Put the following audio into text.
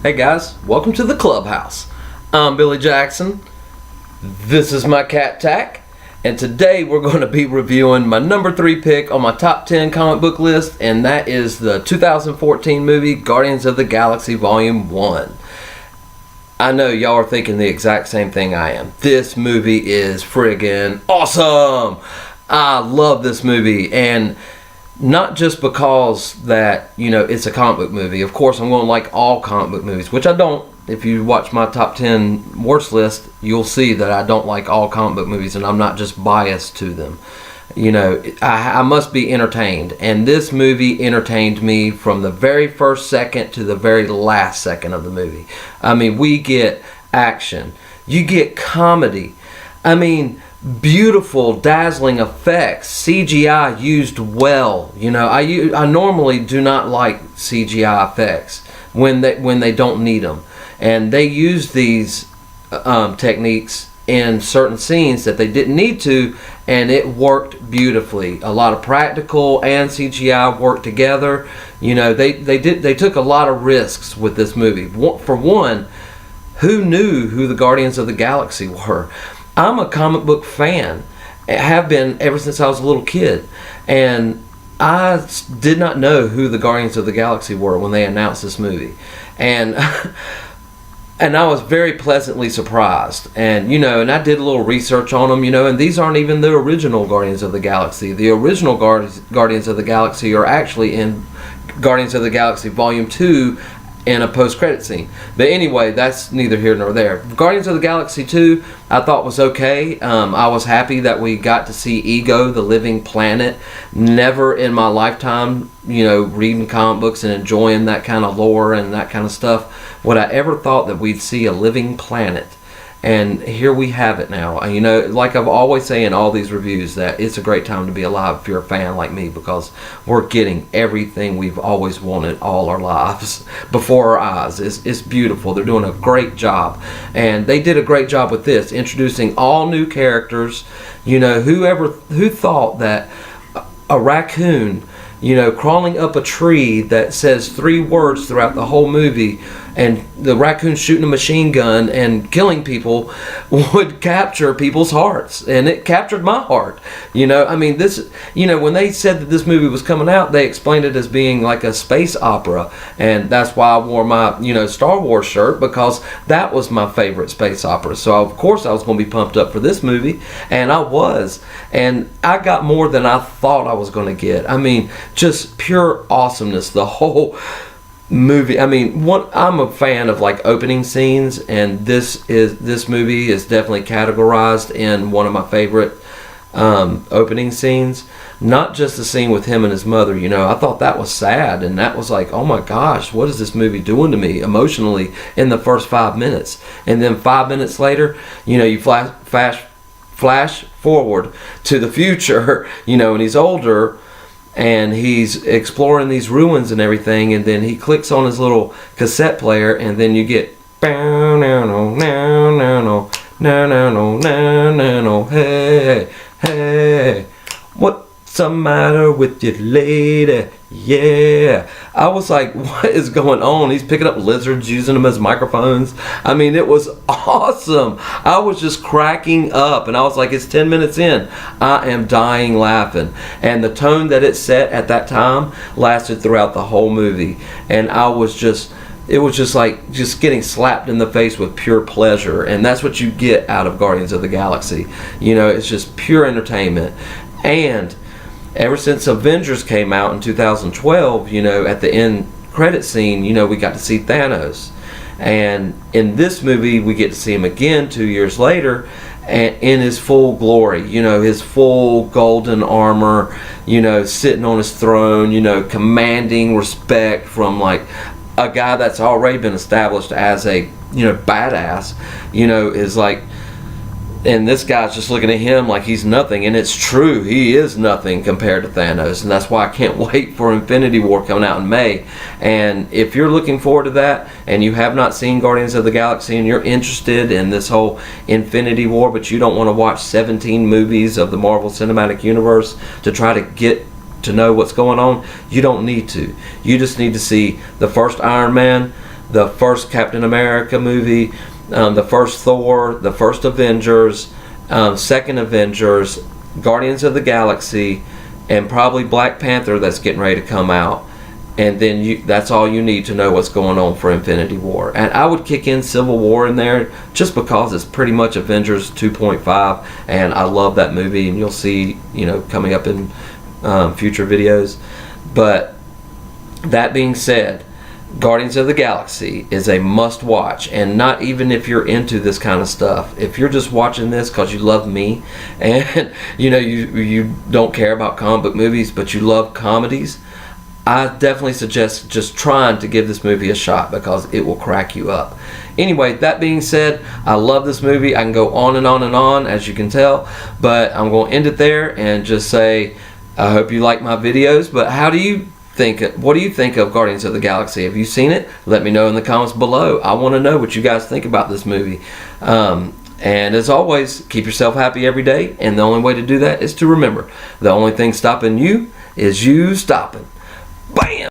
Hey guys, welcome to the clubhouse. I'm Billy Jackson. This is my cat Tack, and today we're going to be reviewing my number 3 pick on my top 10 comic book list, and that is the 2014 movie Guardians of the Galaxy Volume 1. I know y'all are thinking the exact same thing I am. This movie is friggin' awesome! I love this movie, and not just because that, it's a comic book movie. Of course, I'm going to like all comic book movies, which I don't. If you watch my top 10 worst list, you'll see that I don't like all comic book movies, and I'm not just biased to them. I must be entertained, and this movie entertained me from the very first second to the very last second of the movie. I mean, we get action. You get comedy. I mean, beautiful, dazzling effects, CGI used well. I normally do not like CGI effects when they don't need them, and they use these techniques in certain scenes that they didn't need to, and it worked beautifully. A lot of practical and CGI worked together. They took a lot of risks with this movie. For one, who knew who the Guardians of the Galaxy were? I'm a comic book fan. I have been ever since I was a little kid. And I did not know who the Guardians of the Galaxy were when they announced this movie. And and I was very pleasantly surprised. And, and I did a little research on them, and these aren't even the original Guardians of the Galaxy. The original Guardians of the Galaxy are actually in Guardians of the Galaxy Volume 2 in a post-credit scene. But anyway, that's neither here nor there. Guardians of the Galaxy 2 I thought was okay. I was happy that we got to see Ego, the living planet. Never in my lifetime, reading comic books and enjoying that kind of lore and that kind of stuff, would I ever thought that we'd see a living planet. And here we have it now. Like I've always say in all these reviews, that it's a great time to be alive if you're a fan like me, because we're getting everything we've always wanted all our lives before our eyes. It's beautiful. They're doing a great job. And they did a great job with this, introducing all new characters. Who thought that a raccoon, crawling up a tree that says 3 words throughout the whole movie, and the raccoon shooting a machine gun and killing people, would capture people's hearts. And it captured my heart. When they said that this movie was coming out, they explained it as being like a space opera. And that's why I wore my, Star Wars shirt, because that was my favorite space opera. So of course I was going to be pumped up for this movie, and I was. And I got more than I thought I was going to get. Just pure awesomeness, the whole movie. I'm a fan of like opening scenes, and this movie is definitely categorized in one of my favorite opening scenes. Not just the scene with him and his mother. I thought that was sad, and that was like, oh my gosh, what is this movie doing to me emotionally in the first 5 minutes? And then 5 minutes later, you flash forward to the future, and he's older, and he's exploring these ruins and everything, and then he clicks on his little cassette player, and then you get hey, hey, what's the matter with you, lady? Yeah. I was like, what is going on? He's picking up lizards, using them as microphones. It was awesome. I was just cracking up, and I was like, it's 10 minutes in. I am dying laughing. And the tone that it set at that time lasted throughout the whole movie. And it was just like getting slapped in the face with pure pleasure. And that's what you get out of Guardians of the Galaxy. It's just pure entertainment. And ever since Avengers came out in 2012, at the end credit scene, we got to see Thanos. And in this movie, we get to see him again 2 years later, and in his full glory, his full golden armor, sitting on his throne, commanding respect from like a guy that's already been established as a, badass, is like. And this guy's just looking at him like he's nothing, and it's true, he is nothing compared to Thanos, and that's why I can't wait for Infinity War coming out in May. And if you're looking forward to that, and you have not seen Guardians of the Galaxy, and you're interested in this whole Infinity War, but you don't want to watch 17 movies of the Marvel Cinematic Universe to try to get to know what's going on, you don't need to. You just need to see the first Iron Man, the first Captain America movie, the first Thor, the first Avengers, second Avengers, Guardians of the Galaxy, and probably Black Panther that's getting ready to come out. And then that's all you need to know what's going on for Infinity War. And I would kick in Civil War in there just because it's pretty much Avengers 2.5, and I love that movie, and you'll see, coming up in future videos. But that being said, Guardians of the Galaxy is a must watch, and not even if you're into this kind of stuff. If you're just watching this because you love me, and you don't care about comic book movies, but you love comedies, I definitely suggest just trying to give this movie a shot because it will crack you up. Anyway, that being said, I love this movie. I can go on and on and on, as you can tell, but I'm going to end it there and just say I hope you like my videos. But what do you think of Guardians of the Galaxy? Have you seen it? Let me know in the comments below. I want to know what you guys think about this movie. And as always, keep yourself happy every day, and the only way to do that is to remember the only thing stopping you is you stopping. Bam!